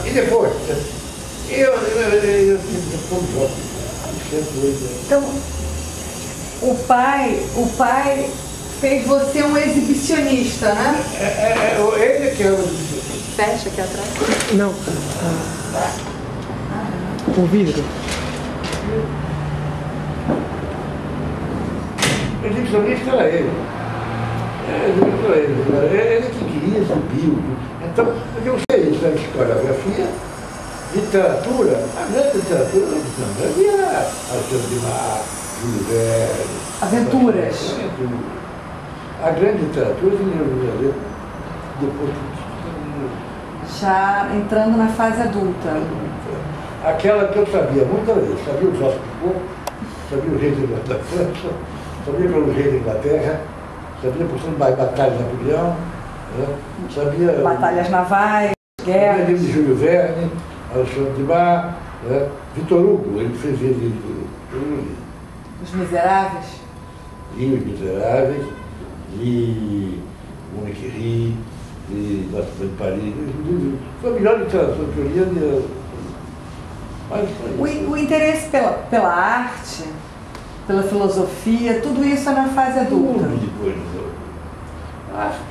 E depois, eu então, o pai fez você um exibicionista, né? Ele que é o... Fecha aqui atrás. Não. O vidro. O exibicionista era ele. Ele que queria subir. Então, eu sei isso, né? Historiografia, literatura, a grande literatura não havia Alexandre Dumas, Júlio Verne. Aventuras. A grande literatura depois Já entrando na fase adulta. aquela que eu sabia muitas vezes, sabia o Jorge Picot, sabia o rei da França, sabia pelo rei da Inglaterra, sabia por cima de batalhas de Napoleão, né? Sabia... Batalhas navais, guerras. Sabia livro de Júlio Verne, Alexandre Dumas, né? Vitor Hugo, ele fez livro de Os Miseráveis. Li Os Miseráveis, li Monique Rie, li Nossa Mãe de Paris, foi a melhor literatura que eu li. O interesse pela arte, pela filosofia, tudo isso é na fase adulta. Tudo depois.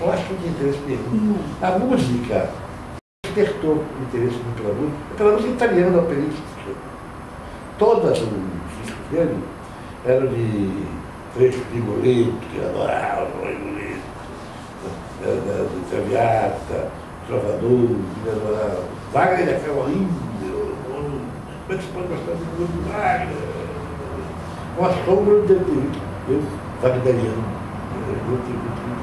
Eu acho que o interesse mesmo. A música despertou o interesse pela música italiana, operística. Todas os discos dele eram de trechos de Rigoletto, que eu adorava, Rigoletto, de Traviata, Trovador, que eu adorava. Wagner é horrível. Como é que você pode gostar de música do Wagner? Com a sombra do eu wagneriano. Eu nunca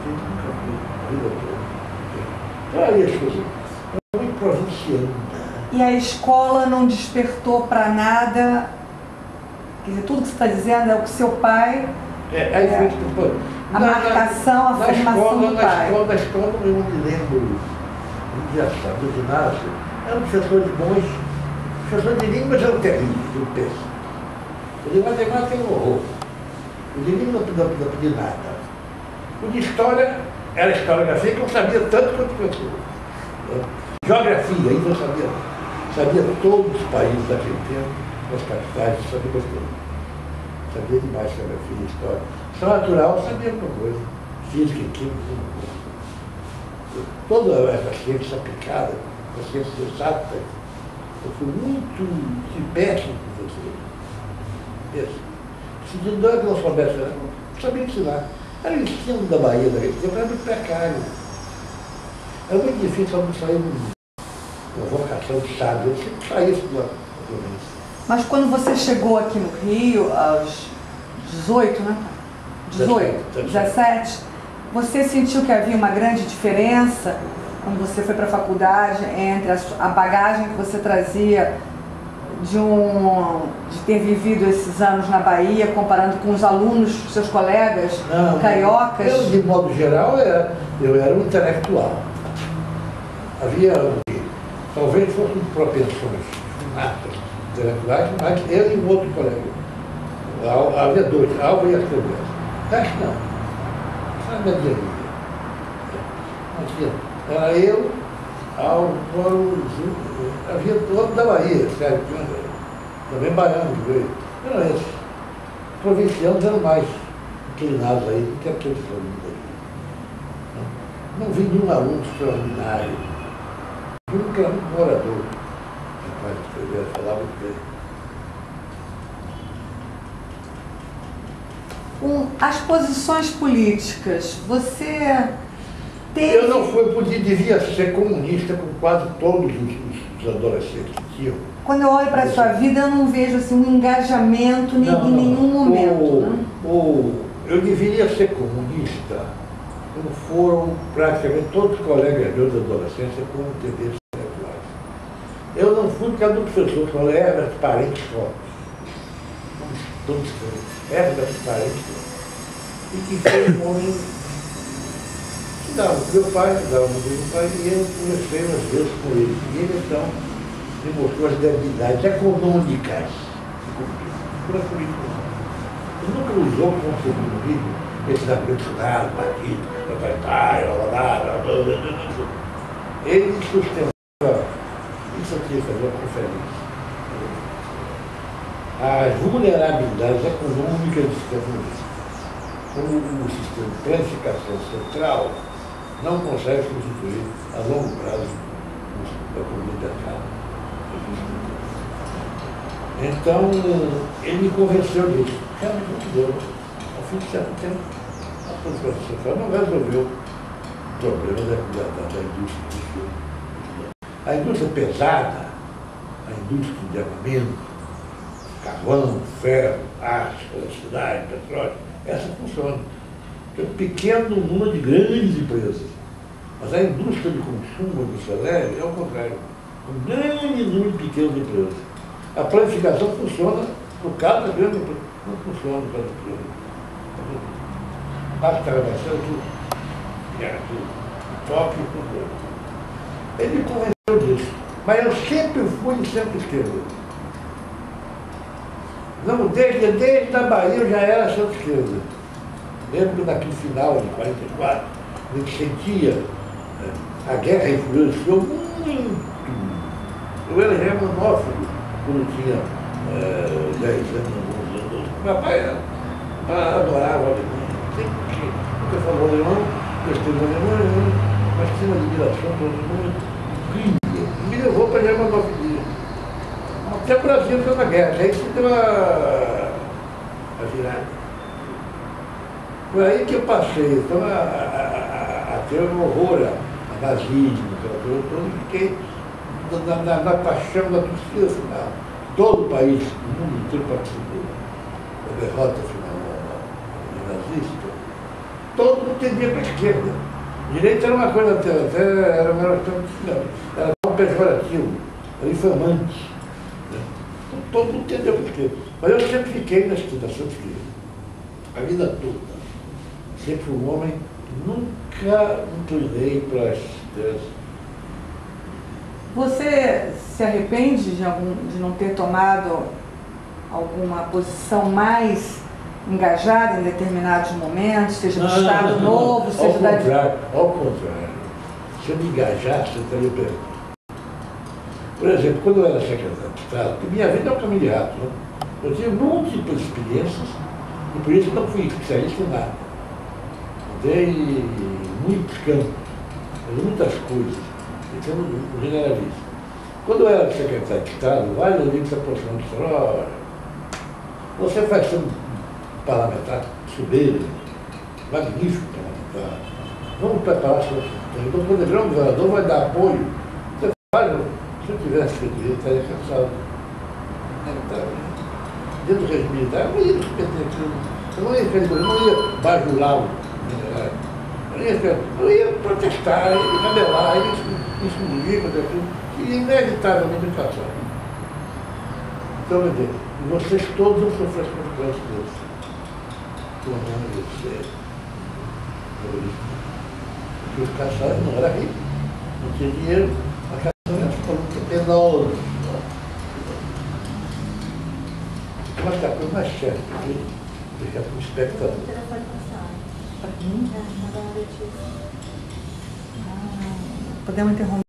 fui a vida toda. Olha as coisas. É muito provinciano. E a escola não despertou para nada? Quer dizer, tudo que você está dizendo é o que seu pai... a marcação, a formação do pai. Na escola eu não me lembro. Engraçado, no ginásio, eram professores bons. Professores de línguas eram terríveis, eu penso. O de matemática era um horror. O de língua não podia nada. O de história era historiografia que eu sabia tanto quanto professor. Geografia, aí eu sabia todos os países daquele tempo, as capitais, sabia bastante. Sabia demais geografia, história. História natural, sabia alguma coisa. Física e química, alguma coisa. Toda essa ciência aplicada, as ciências exatas, eu fui muito péssimo professor. Se não é que nós soubesse, não sabia ensinar. Era o ensino da Bahia daquele tempo, era muito precário. Era muito difícil não sair uma vocação de sábio, eu sempre saísse da província. Mas quando você chegou aqui no Rio, aos 18, né? 18, 17, você sentiu que havia uma grande diferença quando você foi para a faculdade entre a bagagem que você trazia de ter vivido esses anos na Bahia, comparando com os alunos, seus colegas cariocas? Eu, de modo geral, eu era um intelectual. Havia, talvez fossem propensões intelectuais, mas eu e um outro colega. Havia dois, Alva e Astrovés. Acho que não. Só a mediania. Era eu, Álvaro, havia todo da Bahia, sério, também baiano que veio. Era esse. Provincianos eram mais inclinados aí do que aqueles alunos aí. Não vi nenhum aluno extraordinário. Nunca um morador. Rapaz, escrever, falava muito bem. As posições políticas, você teve... Eu não fui, devia ser comunista com quase todos os adolescentes que tinham. Quando eu olho para a sua vida, eu não vejo assim, um engajamento em nenhum momento. Eu deveria ser comunista, como foram praticamente todos os colegas meus da adolescência com tendências intelectuais. Eu não fui por causa do professor, que falou Herbert Parentes Fortes. Todos diferentes. Herbert Parentes Fortes. E que foi um homem que dava para o meu pai, que dava para o meu pai, e eu conversei umas vezes com ele. E ele, então, me mostrou as debilidades econômicas da política. Ele nunca usou como segundo livro esse abençoado, partido, ele sustentava só queria fazer uma conferência. As vulnerabilidades econômicas do sistema político. Como o sistema de planificação central não consegue substituir a longo prazo a economia de mercado. Então, ele me convenceu disso. Realmente não deu. Ao fim de certo tempo, a planificação central não resolveu o problema da indústria. A indústria pesada, a indústria de armamento, carvão, ferro, aço, eletricidade, petróleo, essa funciona. Tem um pequeno número de grandes empresas. Mas a indústria de consumo, a indústria leve, é o contrário. Um grande número de pequenas empresas. A planificação funciona no caso da grande empresa. Não funciona no caso da pequena empresa. Basta trabalhar tudo. Top e tudo. Ele me convenceu disso. Mas eu sempre fui de centro-esquerda. Não, desde a Bahia eu já era centro-esquerda. Lembro que naquele final de 44, a gente sentia a guerra influenciou muito. Eu era já monófilo quando tinha 10 anos, 11 anos. Meu pai adorava o alemão. Nunca falou alemão, gostei do alemão, mas tinha uma admiração pelo alemão incrível. Me levou para a germanofilia. Até o Brasil foi uma guerra, aí se deu a virada. Foi aí que eu passei então, a ter um horror a nazismo, aquela coisa toda, e fiquei na paixão da torcida final. Todo o país, o mundo inteiro participou da derrota final nazista. Todo mundo tendia para a esquerda. Direita era uma coisa até era uma questão era um pejorativo, era infamante. Né? Então, todo mundo tendeu para a esquerda. Mas eu sempre fiquei na esquerda, a vida toda. Sempre fui um homem que nunca inclinei para as ideias. Você se arrepende de não ter tomado alguma posição mais engajada em determinados momentos, seja do Estado Novo, seja da... Ao contrário. Se eu me engajasse, eu estaria perto. Por exemplo, quando eu era secretário de Estado, porque minha vida é um caminho de rato, né? Eu tive múltiplas experiências e por isso não fui especialista em nada. Dei muitos campos, muitas coisas, então um generalista. Quando eu era secretário de Estado, vários amigos se aproximaram e disseram, olha, você vai ser um parlamentar soberbo, magnífico parlamentar, vamos preparar sua função. Então, quando ele virar um governador, vai dar apoio. Você fala, se eu tivesse feito isso, eu estaria cansado. Dentro do regime militar, eu não ia repetir aquilo. Eu não ia fazer, eu não ia bajulá-lo. Eu ia protestar, eu ia cabelar, eu ia explodir, fazer aquilo, e inevitavelmente caçar. Então, meu Deus, vocês todos vão sofrer as consequências disso. Tornando você terrorista. Porque os caçadores não eram ricos, não tinha dinheiro, a caçação era absolutamente penosa. Mas a coisa mais certa, deixar para o espectador. Podemos interromper?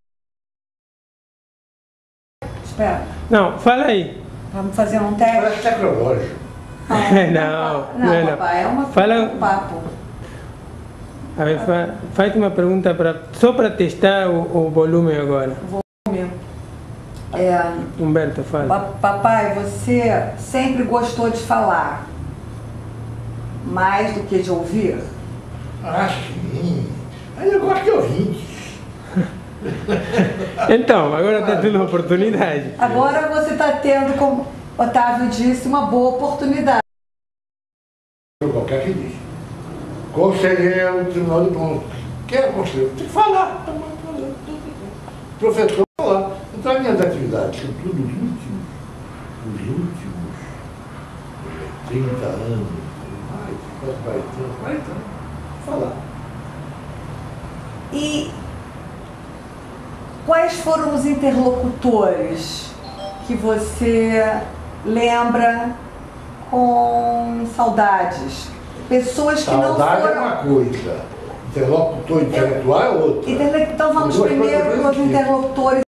Espera. Não, fala aí. Vamos fazer um teste? Parece tecnológico. Não, papai, é um papo. A ver, faz uma pergunta só para testar o volume agora. Volume. Humberto, fala. Papai, você sempre gostou de falar mais do que de ouvir? Ah, sim. Aí eu gosto de ouvir. Então, agora está tendo oportunidade. Agora você está tendo, como Otávio disse, uma boa oportunidade. Qualquer que diz. Conselheiro do Tribunal de Contas. Quer conselheiro? Tem que falar. Professor, falar. Então, as minhas atividades são tudo os últimos 30 anos, mais, quase 40 anos, falar. E quais foram os interlocutores que você lembra com saudades? Pessoas que não foram... Saudade é uma coisa, interlocutor intelectual é outra. Então vamos primeiro com os interlocutores